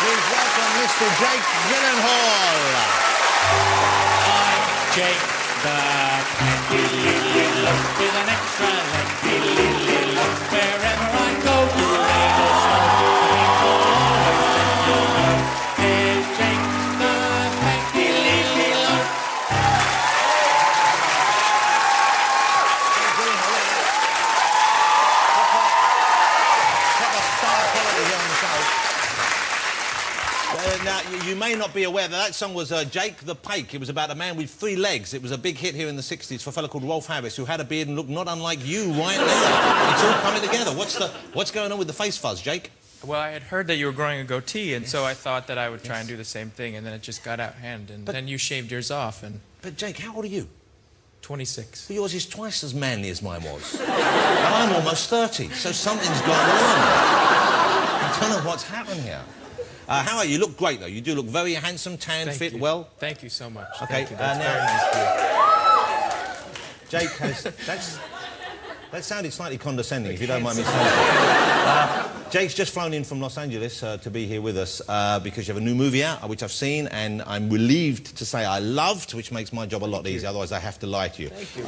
Please welcome Mr. Jake Gyllenhaal. I'm Jake the Look with an extra leg. Wherever I go, little snow is Jake the Now, you may not be aware that song was Jake the Pike. It was about a man with 3 legs. It was a big hit here in the 60s for a fellow called Rolf Harris, who had a beard and looked not unlike you right now. It's all coming together. What's going on with the face fuzz, Jake? Well, I had heard that you were growing a goatee, and so I thought that I would try and do the same thing, and then it just got out of hand, and then you shaved yours off, and... But, Jake, how old are you? 26. Well, yours is twice as manly as mine was. And I'm almost 30, so something's gone wrong. I don't know what's happened here. How are you? You look great, though. You do look very handsome, tan, fit, well. Thank you so much. Okay, Thank you. That's very nice of you. Jake, that sounded slightly condescending, if you don't mind me saying. Jake's just flown in from Los Angeles to be here with us because you have a new movie out, which I've seen, and I'm relieved to say I loved, which makes my job a lot easier. Otherwise, I have to lie to you. Thank you.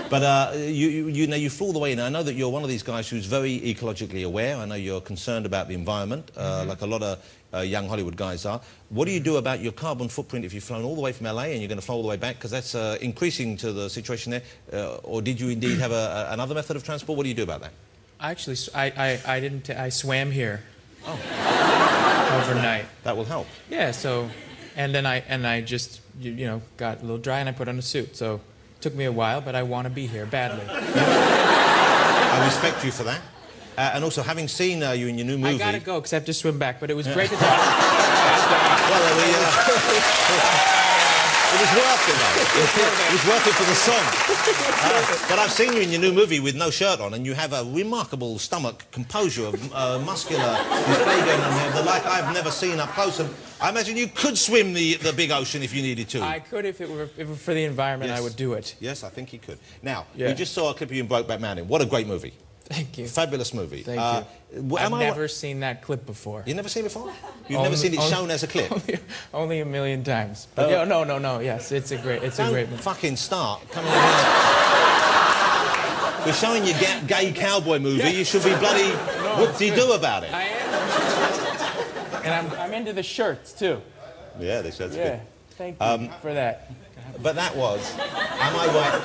But you flew all the way in. I know that you're one of these guys who's very ecologically aware. I know you're concerned about the environment, like a lot of young Hollywood guys are. What do you do about your carbon footprint if you've flown all the way from LA and you're going to fly all the way back? Because that's increasing to the situation there. Or did you indeed have another method of transport? What do you do about that? Actually, I didn't... I swam here. Oh. Overnight. That will help. Yeah, so... And then I just, you know, got a little dry and I put on a suit. So it took me a while, but I want to be here badly. I respect you for that. And also, having seen you in your new movie... I gotta go, because I have to swim back, but it was great to talk. It was worth it, though. It was worth it for the song. But I've seen you in your new movie with no shirt on, and you have a remarkable stomach composure of muscular display going on here, the like I've never seen up close. And I imagine you could swim the big ocean if you needed to. I could if it were for the environment. Yes. I would do it. Yes, I think you could. Now, we just saw a clip of you in Brokeback Mountain. What a great movie. Thank you. Fabulous movie. Thank you. I've never seen that clip before. You've never seen it before? You've never seen it shown as a clip? Only a million times. But yeah, no. Yes, it's a great movie. Fucking start coming in. We're showing you a gay cowboy movie. You should be bloody. What do you do about it? I am. And I'm into the shirts too. Yeah, the shirts are good. Thank you for that. But that was. Am I right?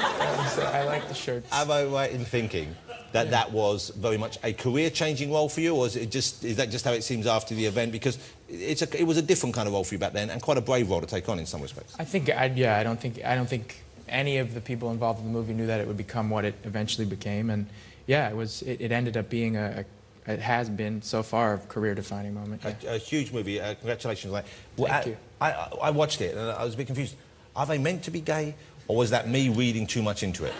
I like the shirts. Am I right in thinking that that was very much a career-changing role for you, or is that just how it seems after the event? Because it was a different kind of role for you back then, and quite a brave role to take on in some respects. I think, I don't think any of the people involved in the movie knew that it would become what it eventually became, and yeah, it ended up being it has been so far a career-defining moment. Yeah. A huge movie. Congratulations on that. Thank you. I watched it, and I was a bit confused. Are they meant to be gay, or was that me reading too much into it?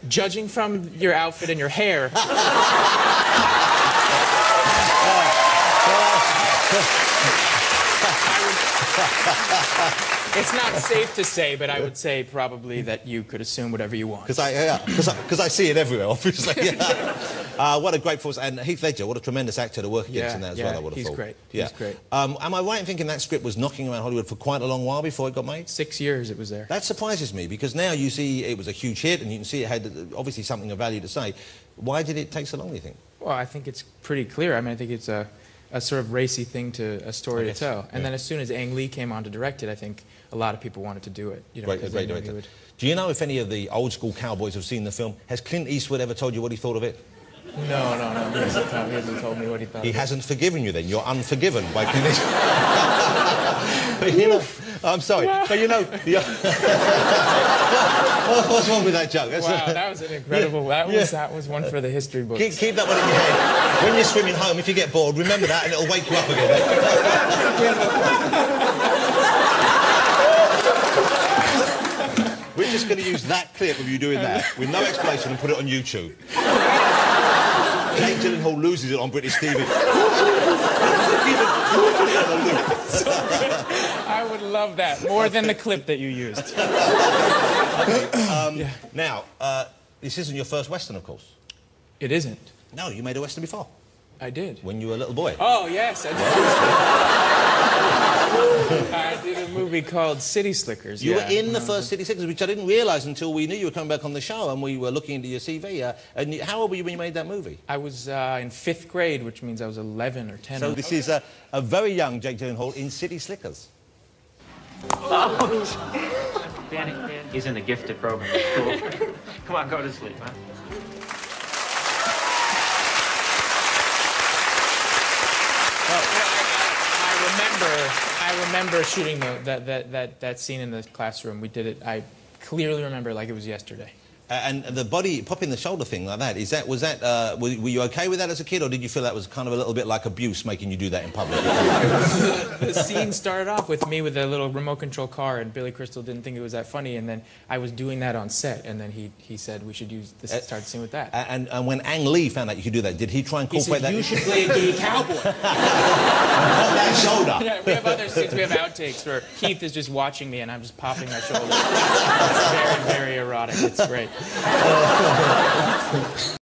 Judging from your outfit and your hair. It's not safe to say, but I would say probably that you could assume whatever you want. Because I see it everywhere, obviously. What a great force. And Heath Ledger, what a tremendous actor to work against in that as well, I would have thought. He's great. Yeah. He's great. Am I right in thinking that script was knocking around Hollywood for quite a long while before it got made? 6 years it was there. That surprises me, because now you see it was a huge hit, and you can see it had obviously something of value to say. Why did it take so long, do you think? Well, I think it's pretty clear. I mean, I think it's a sort of racy thing a story to tell. And then as soon as Ang Lee came on to direct it, I think a lot of people wanted to do it. You know, great director. Do you know if any of the old school cowboys have seen the film? Has Clint Eastwood ever told you what he thought of it? No. He hasn't told me what he thought. He hasn't forgiven you then. You're unforgiven by Clint Eastwood. But you know, I'm sorry, but you know... What's wrong with that joke? Wow, that was an incredible... That was one for the history books. Keep that one in your head. When you're swimming home, if you get bored, remember that and it'll wake you up again. We're just going to use that clip of you doing that with no explanation and put it on YouTube. Jake Gyllenhaal loses it on British TV. I would love that more than the clip that you used. Okay, Now, this isn't your first Western, of course. It isn't. No, you made a Western before. I did. When you were a little boy? Oh, yes, I did. I did a movie called City Slickers. You were in the first City Slickers, which I didn't realise until we knew you were coming back on the show and we were looking into your CV. How old were you when you made that movie? I was in 5th grade, which means I was 11 or 10. So this is a very young Jake Gyllenhaal in City Slickers. Oh. Danny, he's in the gifted program. Cool. Come on, go to sleep, huh? I remember shooting that scene in the classroom. We did it. I clearly remember like it was yesterday. And the body popping the shoulder thing like that, were you okay with that as a kid, or did you feel that was kind of a little bit like abuse, making you do that in public? The scene started off with me with a little remote control car, and Billy Crystal didn't think it was that funny, and then I was doing that on set, and then he said we should use this, start the scene with that. And when Ang Lee found out you could do that, did he try and incorporate that? You should play a gay cowboy. Pop that shoulder. Yeah, we have other scenes, we have outtakes where Keith is just watching me and I'm just popping my shoulder. It's very, very erotic. It's great.